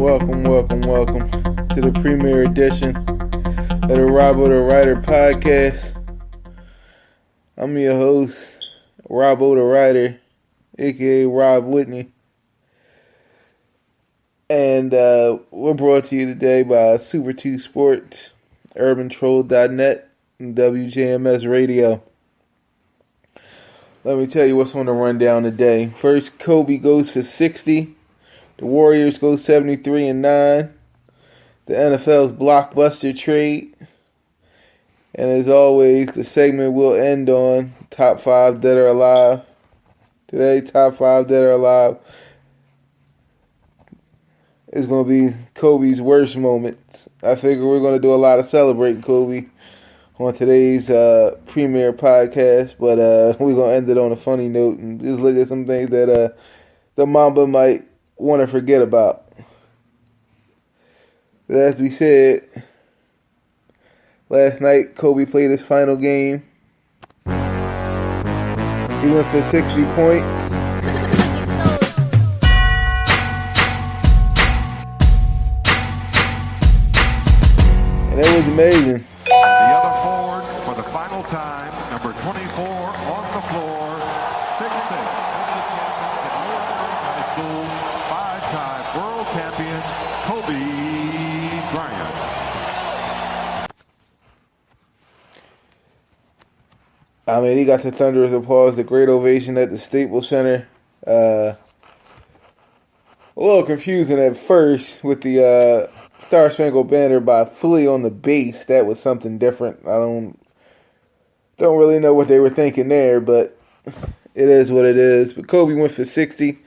Welcome to the premiere edition of the Robbo The Writer Podcast. I'm your host, Robbo The Writer, aka Rob Whitney. And we're brought to you today by Super 2 Sports, UrbanTroll.net, and WJMS Radio. Let me tell you what's on the rundown today. First, Kobe goes for 60. The Warriors go 73-9. The NFL's blockbuster trade. And as always, the segment will end on top 5 dead or alive. Today, top 5 dead or alive is going to be Kobe's worst moments. I figure we're going to do a lot of celebrating Kobe on today's premiere podcast, but we're going to end it on a funny note and just look at some things that the Mamba might want to forget about. But as we said, last night Kobe played his final game. He went for 60 points. And it was amazing. The other forward for the final time, number 24 on the floor, 6'6". High school, 5-time world champion, Kobe Bryant. I mean, he got the thunderous applause, the great ovation at the Staples Center. A little confusing at first with the Star Spangled Banner by Flea on the bass. That was something different. I don't really know what they were thinking there, but it is what it is. But Kobe went for 60.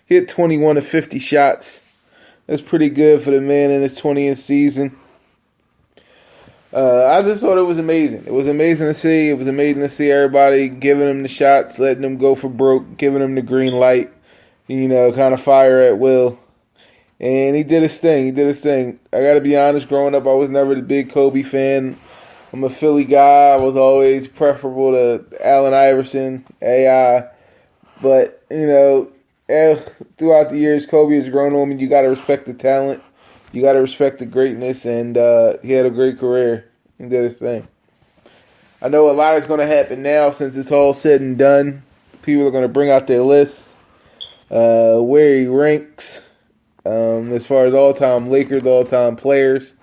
Hit 21 of 50 shots. That's pretty good for the man in his 20th season. I just thought it was amazing. It was amazing to see. It was amazing to see everybody giving him the shots, letting him go for broke, giving him the green light, kind of fire at will. And he did his thing. I got to be honest, growing up, I was never the big Kobe fan. I'm a Philly guy. I was always preferable to Allen Iverson, AI. But, throughout the years, Kobe has grown on me. You got to respect the talent. You got to respect the greatness. And he had a great career. He did his thing. I know a lot is going to happen now since it's all said and done. People are going to bring out their lists, where he ranks. As far as all-time Lakers, all-time players.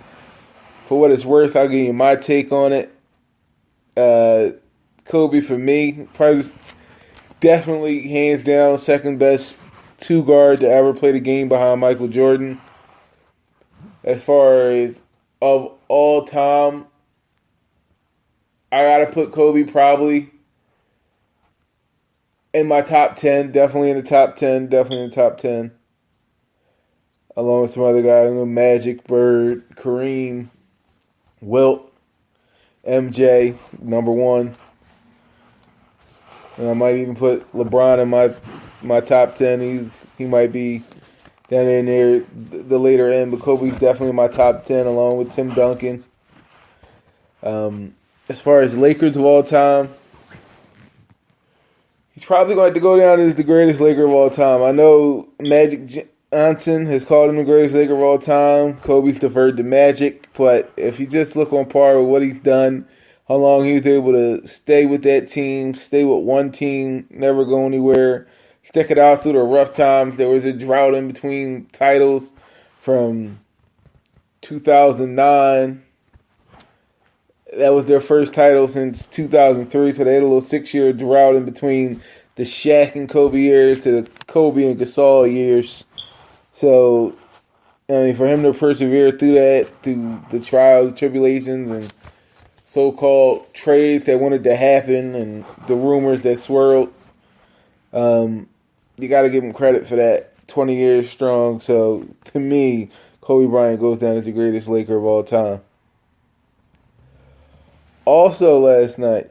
For what it's worth, I'll give you my take on it. Kobe, for me, probably definitely hands down second best two guard to ever play the game behind Michael Jordan. As far as of all time, I gotta put Kobe probably in my top 10. Definitely in the top 10. Along with some other guys, Magic, Bird, Kareem, Wilt, MJ, number 1. And I might even put LeBron in my top 10. He might be down in there the later end, but Kobe's definitely in my top 10 along with Tim Duncan. As far as Lakers of all time, he's probably going to go down as the greatest Laker of all time. I know Magic Johnson has called him the greatest Laker of all time. Kobe's deferred to Magic, but if you just look on par with what he's done, how long he was able to stay with that team, stay with one team, never go anywhere, stick it out through the rough times. There was a drought in between titles from 2009. That was their first title since 2003, so they had a little 6-year drought in between the Shaq and Kobe years to the Kobe and Gasol years. So, for him to persevere through that, through the trials, and tribulations, and so-called trades that wanted to happen, and the rumors that swirled, you got to give him credit for that. 20 years strong. So, to me, Kobe Bryant goes down as the greatest Laker of all time. Also last night,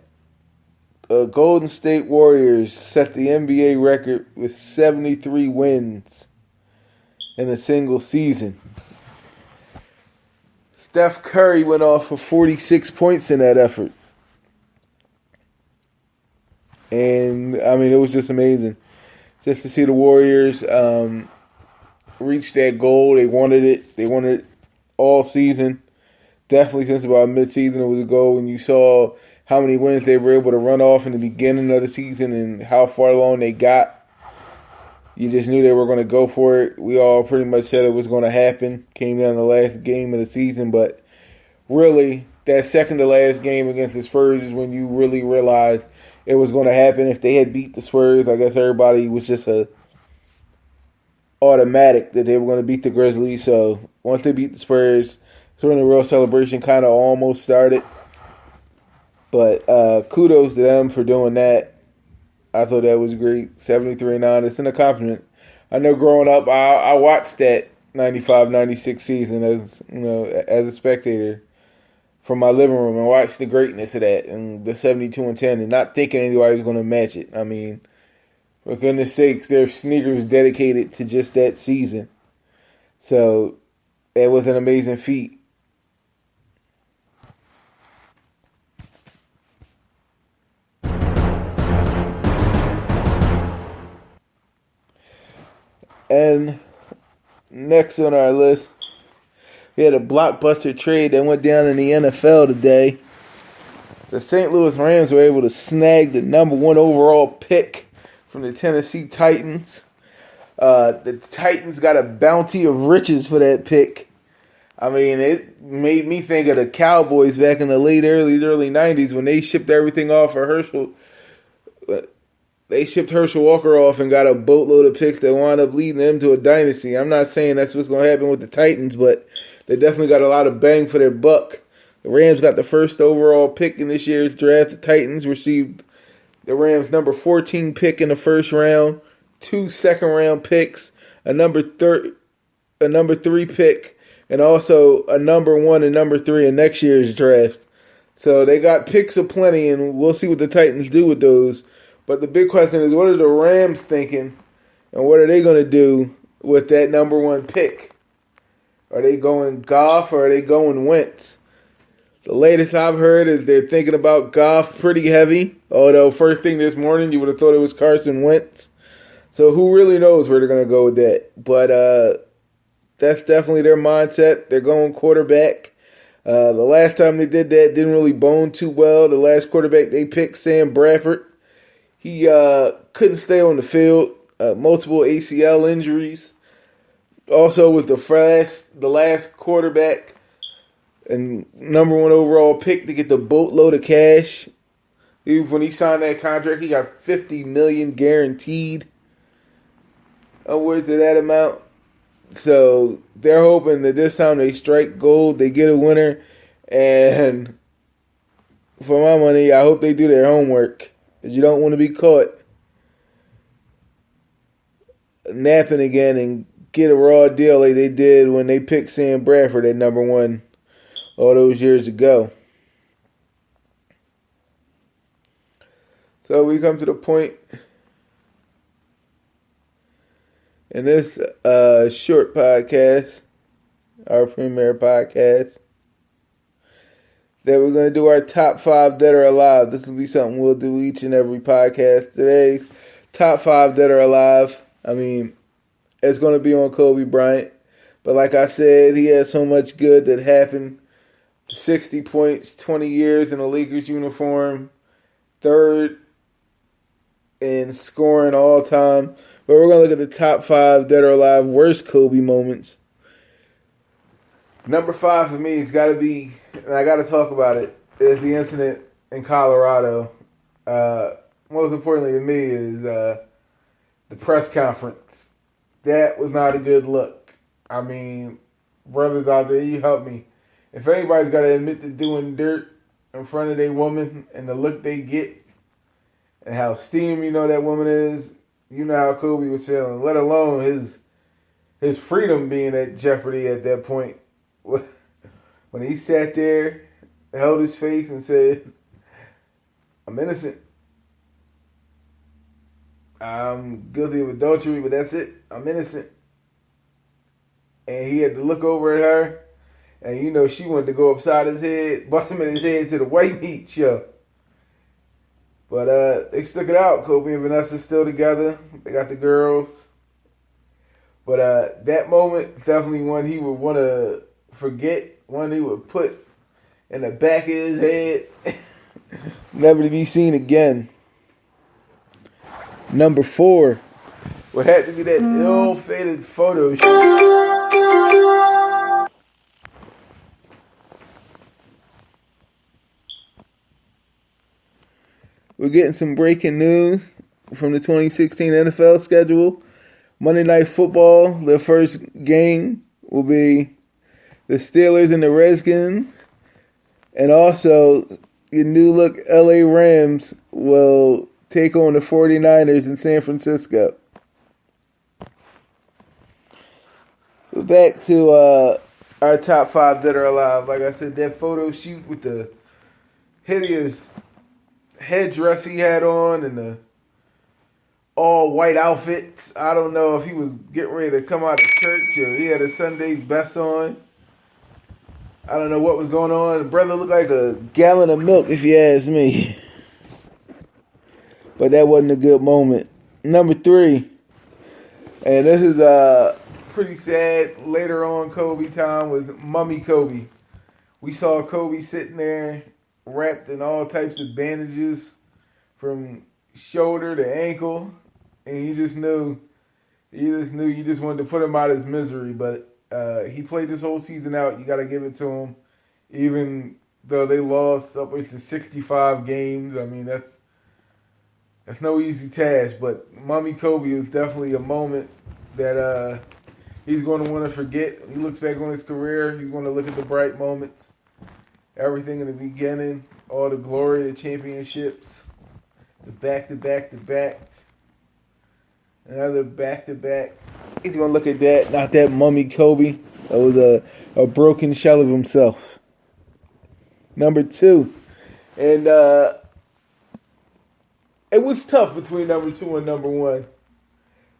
the Golden State Warriors set the NBA record with 73 wins in a single season. Steph Curry went off for 46 points in that effort. And, it was just amazing. Just to see the Warriors reached that goal. They wanted it. They wanted it all season. Definitely since about mid-season it was a goal, and you saw how many wins they were able to run off in the beginning of the season and how far along they got. You just knew they were going to go for it. We all pretty much said it was going to happen. Came down to the last game of the season, but really, that second to last game against the Spurs is when you really realized it was going to happen. If they had beat the Spurs, I guess everybody was just automatic that they were going to beat the Grizzlies. So once they beat the Spurs, that's when the real celebration kind of almost started. But kudos to them for doing that. I thought that was great. 73-9. It's an accomplishment. I know growing up, I watched that 95-96 season as a spectator from my living room and watched the greatness of that and the 72-10 and not thinking anybody was going to match it. I mean, for goodness sakes, there's sneakers dedicated to just that season. So that was an amazing feat. And next on our list, we had a blockbuster trade that went down in the NFL today. The St. Louis Rams were able to snag the number 1 overall pick from the Tennessee Titans. The Titans got a bounty of riches for that pick. I mean, it made me think of the Cowboys back in the early 90s when they shipped everything off for Herschel. They shipped Herschel Walker off and got a boatload of picks that wound up leading them to a dynasty. I'm not saying that's what's going to happen with the Titans, but they definitely got a lot of bang for their buck. The Rams got the first overall pick in this year's draft. The Titans received the Rams' number 14 pick in the first round, 2 second-round picks, a number 3 pick, and also a number 1 and number 3 in next year's draft. So they got picks aplenty, and we'll see what the Titans do with those. But the big question is, what are the Rams thinking, and what are they going to do with that number 1 pick? Are they going Goff or are they going Wentz? The latest I've heard is they're thinking about Goff pretty heavy, although first thing this morning you would have thought it was Carson Wentz. So who really knows where they're going to go with that? But that's definitely their mindset. They're going quarterback. The last time they did that didn't really bone too well. The last quarterback they picked, Sam Bradford, he couldn't stay on the field. Multiple ACL injuries. Also was the last quarterback and number 1 overall pick to get the boatload of cash. Even when he signed that contract, he got $50 million guaranteed. Upwards of that amount. So they're hoping that this time they strike gold, they get a winner, and for my money, I hope they do their homework. Because you don't want to be caught napping again and get a raw deal like they did when they picked Sam Bradford at number 1 all those years ago. So we come to the point in this short podcast, our premiere podcast, that we're going to do our top 5 dead or alive. This will be something we'll do each and every podcast. Today's top 5 dead or alive. I mean, it's going to be on Kobe Bryant. But like I said, he had so much good that happened. 60 points, 20 years in a Lakers uniform. 3rd in scoring all time. But we're going to look at the top 5 dead or alive worst Kobe moments. Number 5 for me has got to be, and I got to talk about it, is the incident in Colorado. Most importantly to me is the press conference. That was not a good look. I mean, brothers out there, you help me. If anybody's got to admit to doing dirt in front of their woman and the look they get and how steamy that woman is, you know how Kobe was feeling, let alone his freedom being at jeopardy at that point. When he sat there, held his face and said, "I'm innocent. I'm guilty of adultery, but that's it. I'm innocent." And he had to look over at her, and she wanted to go upside his head, bust him in his head to the white meat show. But they stuck it out. Kobe and Vanessa still together. They got the girls. But that moment is definitely one he would want to forget, one he would put in the back of his head, never to be seen again. Number 4 would have to be that ill-fated photo shoot. We're getting some breaking news from the 2016 NFL schedule. Monday Night Football, their first game will be the Steelers and the Redskins. And also, your new look LA Rams will take on the 49ers in San Francisco. Back to our top 5 that are alive. Like I said, that photo shoot with the hideous headdress he had on and the all white outfits. I don't know if he was getting ready to come out of church or he had a Sunday best on. I don't know what was going on. The brother looked like a gallon of milk, if you ask me. But that wasn't a good moment. Number 3, and this is pretty sad. Later on, Kobe time with Mummy Kobe. We saw Kobe sitting there wrapped in all types of bandages from shoulder to ankle, and you just knew you just wanted to put him out of his misery. But he played this whole season out. You got to give it to him, even though they lost upwards to 65 games. I mean, that's no easy task. But Mummy Kobe was definitely a moment that he's going to want to forget. He looks back on his career. He's going to look at the bright moments. Everything in the beginning, all the glory, the championships, the back-to-back-to-backs, another back-to-back. He's going to look at that, not that Mummy Kobe. That was a broken shell of himself. Number 2. And it was tough between number 2 and number 1.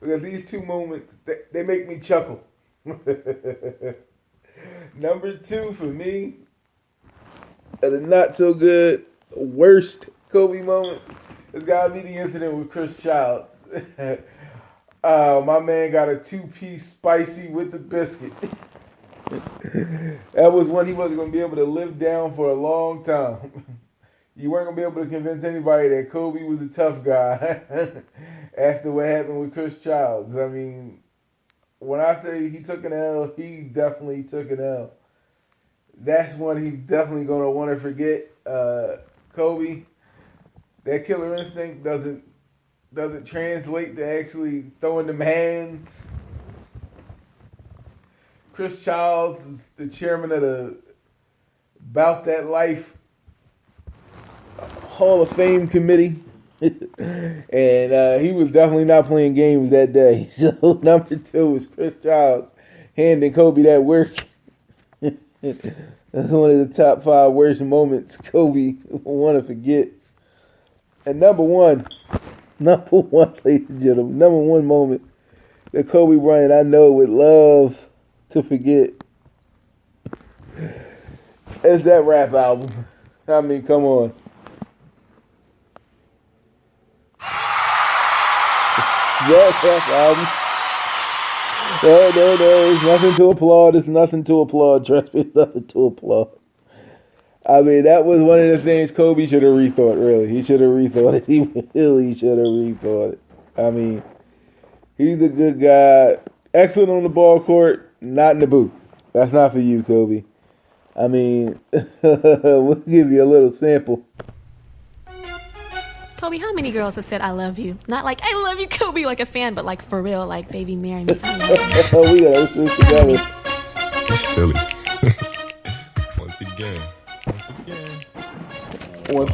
Because these 2 moments, they make me chuckle. Number 2 for me, the not so good, worst Kobe moment, it's got to be the incident with Chris Childs. My man got a 2-piece spicy with the biscuit. That was one he wasn't going to be able to live down for a long time. You weren't going to be able to convince anybody that Kobe was a tough guy after what happened with Chris Childs. I mean, when I say he took an L, he definitely took an L. That's one he's definitely going to want to forget. Kobe, that killer instinct doesn't translate to actually throwing them hands. Chris Childs is the chairman of the About That Life Hall of Fame committee. And he was definitely not playing games that day. So number 2 was Chris Childs handing Kobe that work. That's one of the top 5 worst moments Kobe want to forget. And number 1, ladies and gentlemen, number 1 moment that Kobe Bryant I know would love to forget is that rap album. I mean, come on. That rap album. No, there's nothing to applaud. There's nothing to applaud. Trust me, nothing to applaud. I mean, that was one of the things Kobe should have rethought, really. He should have rethought it. He really should have rethought it. I mean, he's a good guy. Excellent on the ball court, not in the booth. That's not for you, Kobe. I mean, we'll give you a little sample. Kobe, how many girls have said I love you? Not like, I love you, Kobe, like a fan, but like for real, like, baby, marry me. I love you. We gotta listen to this together. You're silly. Once again. Come on.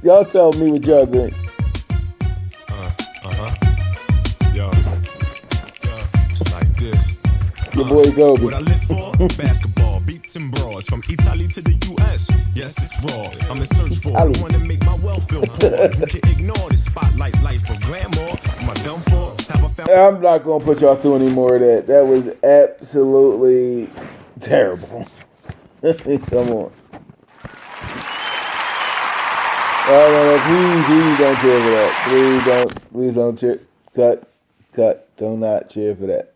Y'all tell me what y'all think. Yo, it's like this. Your boy Kobe. What I live for? Basketball, beats and brawls. From Italy to the U.S. Yes, it's raw. I'm in search for the one to make my wealth feel poor. You can ignore the spotlight life of grandma. Am I done for? I'm not going to put y'all through any more of that. That was absolutely terrible. Come on. No, please don't cheer for that. Please don't cheer. Cut. Do not cheer for that.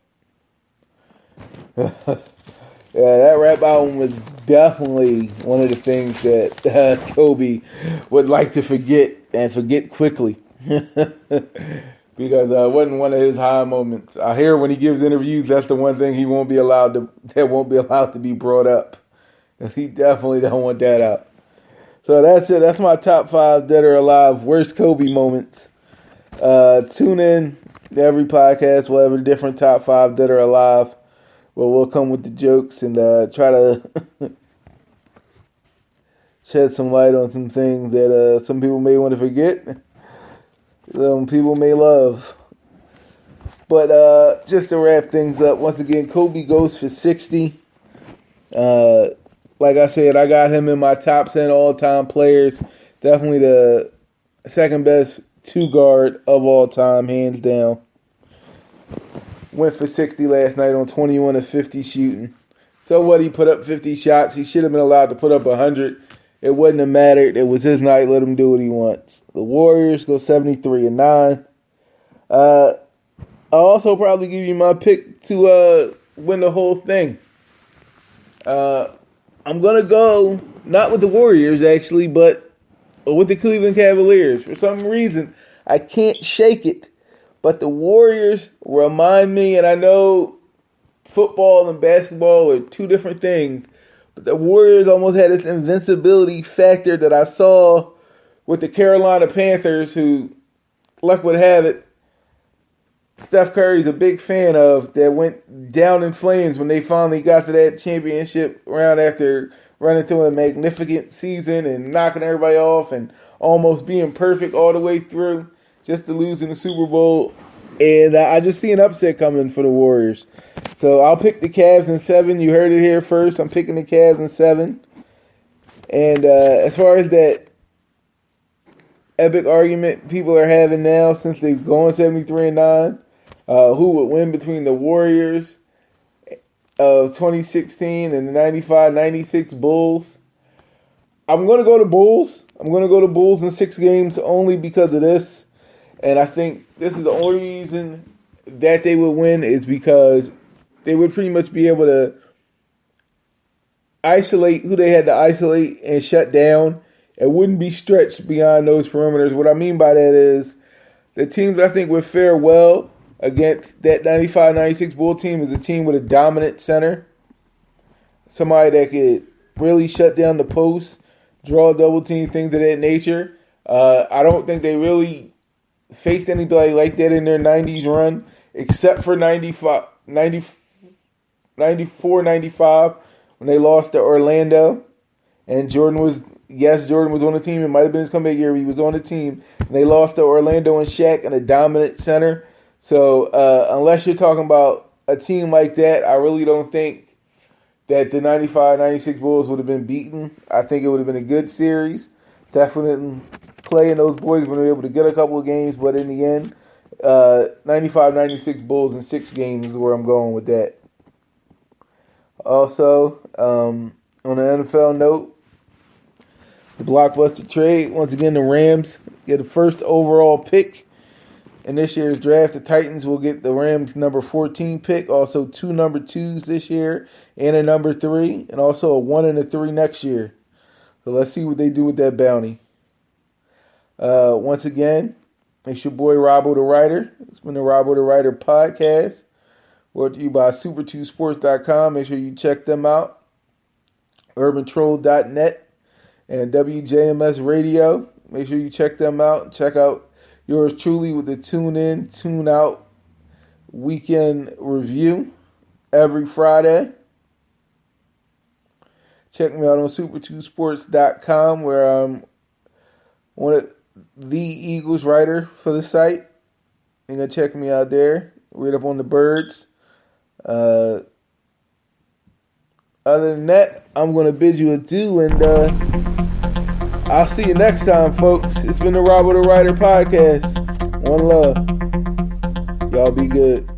Yeah, that rap album was definitely one of the things that Kobe would like to forget and forget quickly. Because it wasn't one of his high moments. I hear when he gives interviews, that's the one thing that won't be allowed to be brought up. He definitely don't want that out. So that's it. That's my top 5 dead or alive worst Kobe moments. Tune in to every podcast. We'll have a different top 5 dead or alive. Well, we'll come with the jokes and try to shed some light on some things that some people may want to forget. Some people may love. But just to wrap things up, once again, Kobe goes for 60. Like I said, I got him in my top 10 all-time players. Definitely the second best 2-guard of all time, hands down. Went for 60 last night on 21 of 50 shooting. So what? He put up 50 shots. He should have been allowed to put up 100. It wouldn't have mattered. It was his night. Let him do what he wants. The Warriors go 73-9. I'll also probably give you my pick to win the whole thing. I'm going to go, not with the Warriors actually, but with the Cleveland Cavaliers. For some reason, I can't shake it. But the Warriors remind me, and I know football and basketball are two different things, but the Warriors almost had this invincibility factor that I saw with the Carolina Panthers, who, luck would have it, Steph Curry's a big fan of, that went down in flames when they finally got to that championship round after running through a magnificent season and knocking everybody off and almost being perfect all the way through, just to lose in the Super Bowl. And I just see an upset coming for the Warriors. So I'll pick the Cavs in 7. You heard it here first. I'm picking the Cavs in 7. And as far as that epic argument people are having now, since they've gone 73-9, who would win between the Warriors of 2016 and the 95-96 Bulls, I'm going to go to Bulls. I'm going to go to Bulls in 6 games only because of this. And I think this is the only reason that they would win is because they would pretty much be able to isolate who they had to isolate and shut down. It wouldn't be stretched beyond those perimeters. What I mean by that is the teams that I think would fare well against that 95-96 Bull team is a team with a dominant center. Somebody that could really shut down the post, draw double teams, things of that nature. I don't think they really faced anybody like that in their 90s run, except for 94-95 when they lost to Orlando. And Jordan was on the team. It might have been his comeback year, but he was on the team. And they lost to Orlando and Shaq and a dominant center. So unless you're talking about a team like that, I really don't think that the 95-96 Bulls would have been beaten. I think it would have been a good series. Definitely Clay and those boys were able to get a couple of games, but in the end, 95-96 Bulls in 6 games is where I'm going with that. Also, on an NFL note, the blockbuster trade, once again, the Rams get the first overall pick in this year's draft. The Titans will get the Rams number 14 pick, also 2 number 2s this year, and a number 3, and also a 1 and a 3 next year. So let's see what they do with that bounty. Once again, it's your boy Robbo the Writer. It's been the Robbo the Writer Podcast, brought to you by Super2Sports.com. Make sure you check them out. UrbanTroll.net and WJMS Radio. Make sure you check them out. Check out yours truly with the Tune In, Tune Out weekend review every Friday. Check me out on Super2Sports.com, where I'm one of the Eagles writer for the site. You can check me out there. Read up on the birds. Other than that, I'm going to bid you adieu, and I'll see you next time, folks. It's been the Robbo the Writer Podcast. One love. Y'all be good.